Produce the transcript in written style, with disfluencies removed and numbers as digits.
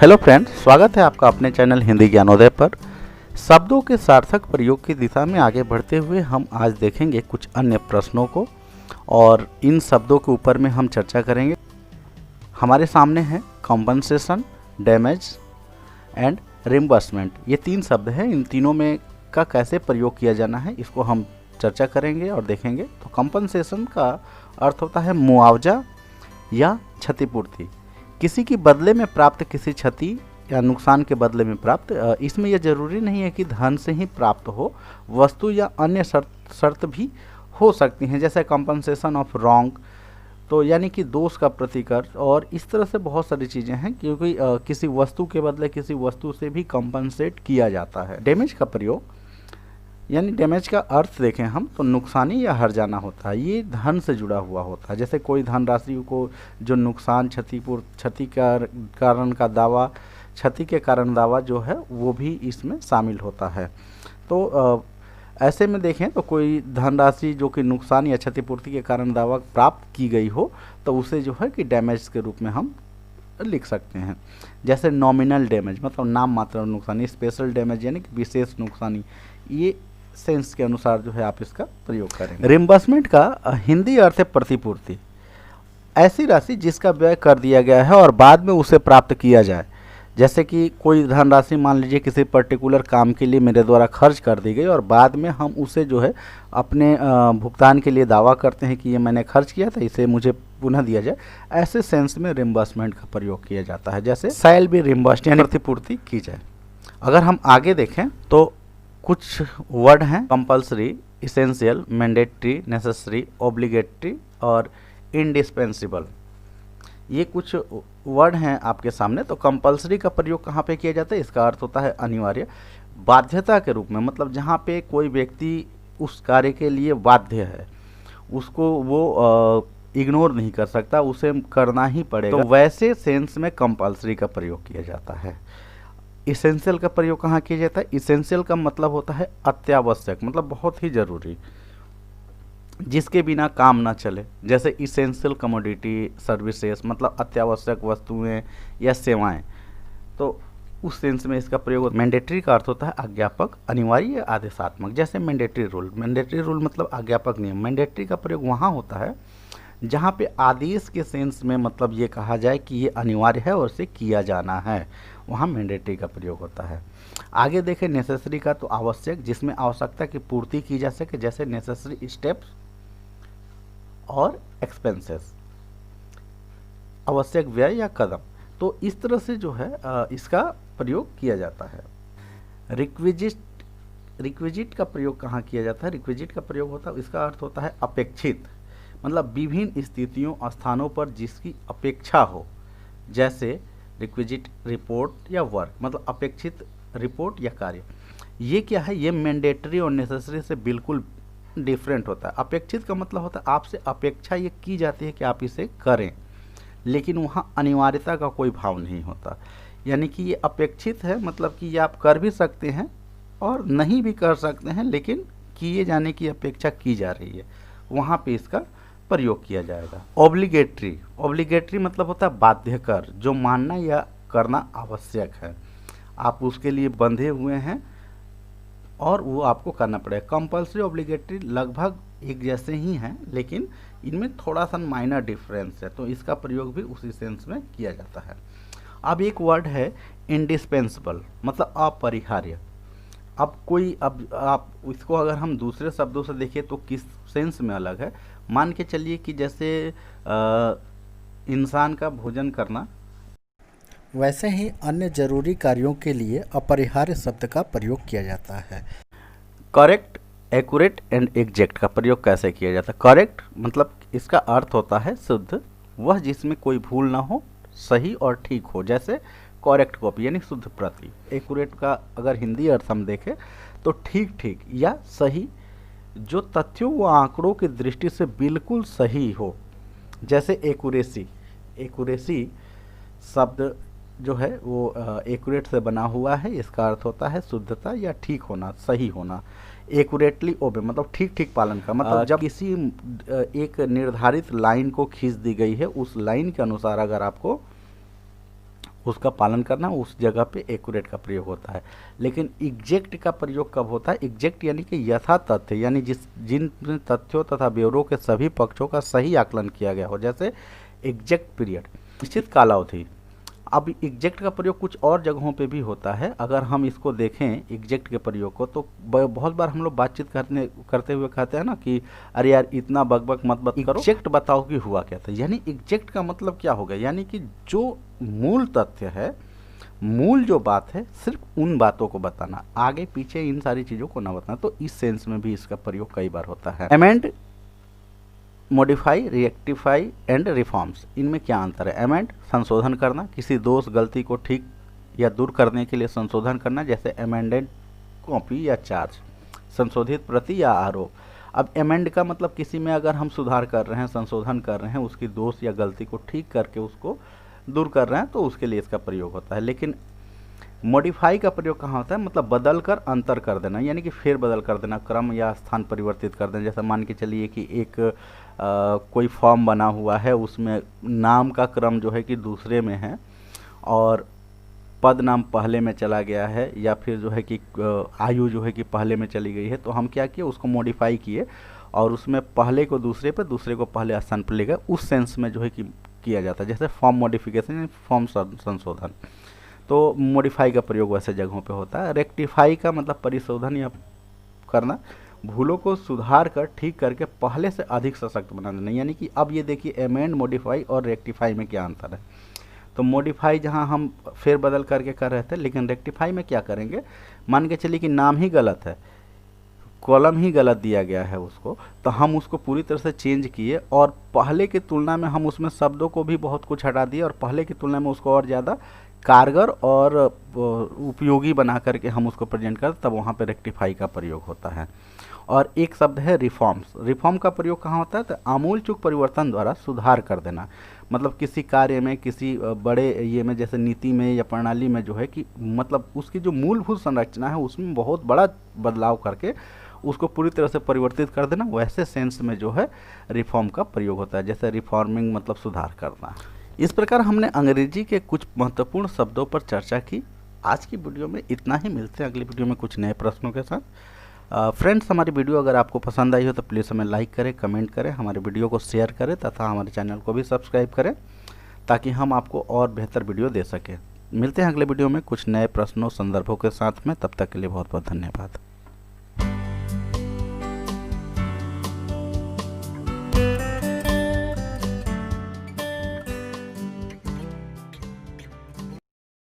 Hello friends, स्वागत है आपका अपने चैनल हिंदी ज्ञानोदय पर। शब्दों के सार्थक प्रयोग की दिशा में आगे बढ़ते हुए हम आज देखेंगे कुछ अन्य प्रश्नों को और इन शब्दों के ऊपर में हम चर्चा करेंगे। हमारे सामने है कॉम्पनसेशन, डैमेज एंड रिम्बर्समेंट। ये तीन शब्द हैं। इन तीनों में का कैसे प्रयोग किया जाना है इसको हम चर्चा करेंगे और देखेंगे। तो कॉम्पनसेशन का अर्थ होता है मुआवजा या क्षतिपूर्ति, किसी की बदले में प्राप्त किसी क्षति या नुकसान के बदले में प्राप्त। इसमें यह जरूरी नहीं है कि धन से ही प्राप्त हो, वस्तु या अन्य शर्त भी हो सकती हैं, जैसे कॉम्पनसेशन ऑफ रॉन्ग, तो यानी कि दोष का प्रतिकर। और इस तरह से बहुत सारी चीज़ें हैं, क्योंकि किसी वस्तु के बदले किसी वस्तु से भी कॉम्पनसेट किया जाता है। डैमेज का प्रयोग, यानी डैमेज का अर्थ देखें हम तो नुकसानी या हर्जाना होता है। ये धन से जुड़ा हुआ होता है, जैसे कोई धनराशि को जो नुकसान, क्षति का कारण का दावा, क्षति के कारण दावा जो है वो भी इसमें शामिल होता है। तो ऐसे में देखें तो कोई धनराशि जो कि नुकसान या क्षतिपूर्ति के कारण दावा प्राप्त की गई हो तो उसे जो है कि डैमेज के रूप में हम लिख सकते हैं। जैसे नॉमिनल डैमेज मतलब नाम मात्र नुकसानी, स्पेशल डैमेज यानी कि विशेष नुकसानी। ये सेंस के अनुसार जो है आप इसका प्रयोग करेंगे। रिम्बर्समेंट का हिंदी अर्थ है प्रतिपूर्ति, ऐसी राशि जिसका व्यय कर दिया गया है और बाद में उसे प्राप्त किया जाए। जैसे कि कोई धनराशि मान लीजिए किसी पर्टिकुलर काम के लिए मेरे द्वारा खर्च कर दी गई और बाद में हम उसे जो है अपने भुगतान के लिए दावा करते हैं कि ये मैंने खर्च किया था, इसे मुझे पुनः दिया जाए। ऐसे सेंस में रिम्बर्समेंट का प्रयोग किया जाता है, जैसे शैल बी रिम्बर्स्ड यानी प्रतिपूर्ति की जाए। अगर हम आगे देखें तो कुछ वर्ड हैं compulsory, essential, mandatory, necessary, obligatory और इंडिस्पेंसिबल। ये कुछ वर्ड हैं आपके सामने। तो कंपल्सरी का प्रयोग कहाँ पे किया जाता है? इसका अर्थ होता है अनिवार्य, बाध्यता के रूप में, मतलब जहाँ पे कोई व्यक्ति उस कार्य के लिए बाध्य है, उसको वो इग्नोर नहीं कर सकता, उसे करना ही पड़ेगा, तो वैसे सेंस में कंपल्सरी का प्रयोग किया जाता है। इसेंशियल का प्रयोग कहाँ किया जाता है? इसेंशियल का मतलब होता है अत्यावश्यक, मतलब बहुत ही जरूरी, जिसके बिना काम ना चले। जैसे इसेंशियल कमोडिटी सर्विसेज मतलब अत्यावश्यक वस्तुएं या सेवाएं, तो उस सेंस में इसका प्रयोग। मैंडेटरी का अर्थ होता है आज्ञापक, अनिवार्य या आदेशात्मक, जैसे मैंडेटरी रूल। मैंडेटरी रूल मतलब आज्ञापक नियम। मैंडेटरी का प्रयोग वहाँ होता है जहाँ पे आदेश के सेंस में मतलब ये कहा जाए कि ये अनिवार्य है और इसे किया जाना है, वहाँ मैंडेटरी का प्रयोग होता है। आगे देखें नेसेसरी का, तो आवश्यक, जिसमें आवश्यकता की पूर्ति की जा सके, जैसे नेसेसरी स्टेप्स और एक्सपेंसेस, आवश्यक व्यय या कदम। तो इस तरह से जो है इसका प्रयोग किया जाता है। रिक्विजिट का प्रयोग कहाँ किया जाता है? रिक्विजिट का प्रयोग होता है, इसका अर्थ होता है अपेक्षित, मतलब विभिन्न स्थितियों स्थानों पर जिसकी अपेक्षा हो, जैसे रिक्विजिट रिपोर्ट या वर्क, मतलब अपेक्षित रिपोर्ट या कार्य। ये क्या है? ये मैंडेटरी और नेसेसरी से बिल्कुल डिफरेंट होता है। अपेक्षित का मतलब होता है आपसे अपेक्षा ये की जाती है कि आप इसे करें, लेकिन वहाँ अनिवार्यता का कोई भाव नहीं होता। यानी कि ये अपेक्षित है, मतलब कि ये आप कर भी सकते हैं और नहीं भी कर सकते हैं, लेकिन किए जाने की अपेक्षा की जा रही है, वहाँ पे इसका प्रयोग किया जाएगा। ऑब्लिगेटरी मतलब होता है बाध्यकर, जो मानना या करना आवश्यक है, आप उसके लिए बंधे हुए हैं और वो आपको करना पड़ेगा। कंपल्सरी, ऑब्लिगेटरी लगभग एक जैसे ही हैं, लेकिन इनमें थोड़ा सा माइनर डिफरेंस है, तो इसका प्रयोग भी उसी सेंस में किया जाता है। अब एक वर्ड है इंडिस्पेंसिबल, मतलब अपरिहार्य। अब आप इसको अगर हम दूसरे शब्दों से देखें तो किस सेंस में अलग है। मान के चलिए कि जैसे इंसान का भोजन करना, वैसे ही अन्य जरूरी कार्यों के लिए अपरिहार्य शब्द का प्रयोग किया जाता है। करेक्ट, एक्यूरेट एंड एग्जैक्ट का प्रयोग कैसे किया जाता है? करेक्ट मतलब इसका अर्थ होता है शुद्ध, वह जिसमें कोई भूल ना हो, सही और ठीक हो, जैसे करेक्ट कॉपी यानी शुद्ध प्रति। एक्यूरेट का अगर हिंदी अर्थ हम देखें तो ठीक या सही, जो तथ्यों व आंकड़ों की दृष्टि से बिल्कुल सही हो, जैसे एक्यूरेसी शब्द जो है वो एक्यूरेट से बना हुआ है, इसका अर्थ होता है शुद्धता या ठीक होना, सही होना। एक्यूरेटली ओबे मतलब ठीक पालन का, मतलब जब किसी एक निर्धारित लाइन को खींच दी गई है, उस लाइन के अनुसार अगर आपको उसका पालन करना, उस जगह पे एक्यूरेट का प्रयोग होता है। लेकिन एग्जैक्ट का प्रयोग कब होता है? एग्जैक्ट यानी कि यथा तथ्य, यानी जिन तथ्यों तथा ब्यौरों के सभी पक्षों का सही आकलन किया गया हो, जैसे एग्जैक्ट पीरियड, निश्चित कालावधि। अब एग्जैक्ट का प्रयोग कुछ और जगहों पे भी होता है। अगर हम इसको देखें एग्जैक्ट के प्रयोग को, तो बहुत बार हम लोग बातचीत करते हुए कहते हैं ना कि अरे यार इतना बक मत करो, एग्जैक्ट बताओ कि हुआ क्या था। यानी एग्जैक्ट का मतलब क्या होगा? यानी कि जो मूल तथ्य है, मूल जो बात है, सिर्फ उन बातों को बताना, आगे पीछे इन सारी चीज़ों को ना बताना। तो इस सेंस में भी इसका प्रयोग कई बार होता है। Amend, modify, rectify and reforms, इनमें क्या अंतर है? अमेंड संशोधन करना, किसी दोष गलती को ठीक या दूर करने के लिए संशोधन करना, जैसे अमेंडेड कॉपी या चार्ज, संशोधित प्रति या आरोप। अब अमेंड का मतलब किसी में अगर हम सुधार कर रहे हैं, संशोधन कर रहे हैं, उसकी दोष या गलती को ठीक करके उसको दूर कर रहे हैं, तो उसके लिए इसका प्रयोग होता है। लेकिन मॉडिफाई का प्रयोग कहाँ होता है? मतलब बदल कर अंतर कर देना, यानी कि फेर बदल कर देना, क्रम या स्थान परिवर्तित कर देना। जैसे मान के चलिए कि एक कोई फॉर्म बना हुआ है, उसमें नाम का क्रम जो है कि दूसरे में है और पद नाम पहले में चला गया है, या फिर जो है कि आयु जो है कि पहले में चली गई है। तो हम क्या किए, उसको मॉडिफाई किए और उसमें पहले को दूसरे पे, दूसरे को पहले स्थान पर ले गए। उस सेंस में जो है कि किया जाता है, जैसे फॉर्म मॉडिफिकेशन, फॉर्म संशोधन। तो मॉडिफाई का प्रयोग वैसे जगहों पे होता है। रेक्टिफाई का मतलब परिशोधन या करना, भूलों को सुधार कर ठीक करके पहले से अधिक सशक्त बना देना। यानी कि अब ये देखिए अमेंड, मॉडिफाई और रेक्टिफाई में क्या अंतर है। तो मॉडिफाई जहां हम फेर बदल करके कर रहे थे, लेकिन रेक्टिफाई में क्या करेंगे? मान के चलिए कि नाम ही गलत है, कॉलम ही गलत दिया गया है उसको, तो हम उसको पूरी तरह से चेंज किए और पहले की तुलना में हम उसमें शब्दों को भी बहुत कुछ हटा दिए और पहले की तुलना में उसको और ज़्यादा कारगर और उपयोगी बना करके हम उसको प्रेजेंट कर, तब वहाँ पे रेक्टिफाई का प्रयोग होता है। और एक शब्द है रिफॉर्म्स। रिफॉर्म का प्रयोग कहाँ होता है? तो आमूल चूक परिवर्तन द्वारा सुधार कर देना। मतलब किसी कार्य में, किसी बड़े ये में, जैसे नीति में या प्रणाली में जो है कि मतलब उसकी जो मूलभूत संरचना है उसमें बहुत बड़ा बदलाव करके उसको पूरी तरह से परिवर्तित कर देना। वैसे सेंस में जो है रिफॉर्म का प्रयोग होता है। जैसे रिफॉर्मिंग मतलब सुधार करना। इस प्रकार हमने अंग्रेजी के कुछ महत्वपूर्ण शब्दों पर चर्चा की। आज की वीडियो में इतना ही। मिलते हैं अगली वीडियो में कुछ नए प्रश्नों के साथ। फ्रेंड्स, हमारी वीडियो अगर आपको पसंद आई हो तो प्लीज़ हमें लाइक करें, कमेंट करें, हमारे वीडियो को शेयर करें तथा हमारे चैनल को भी सब्सक्राइब करें ताकि हम आपको और बेहतर वीडियो दे सकें। मिलते हैं अगले वीडियो में कुछ नए प्रश्नों, संदर्भों के साथ में। तब तक के लिए बहुत बहुत धन्यवाद।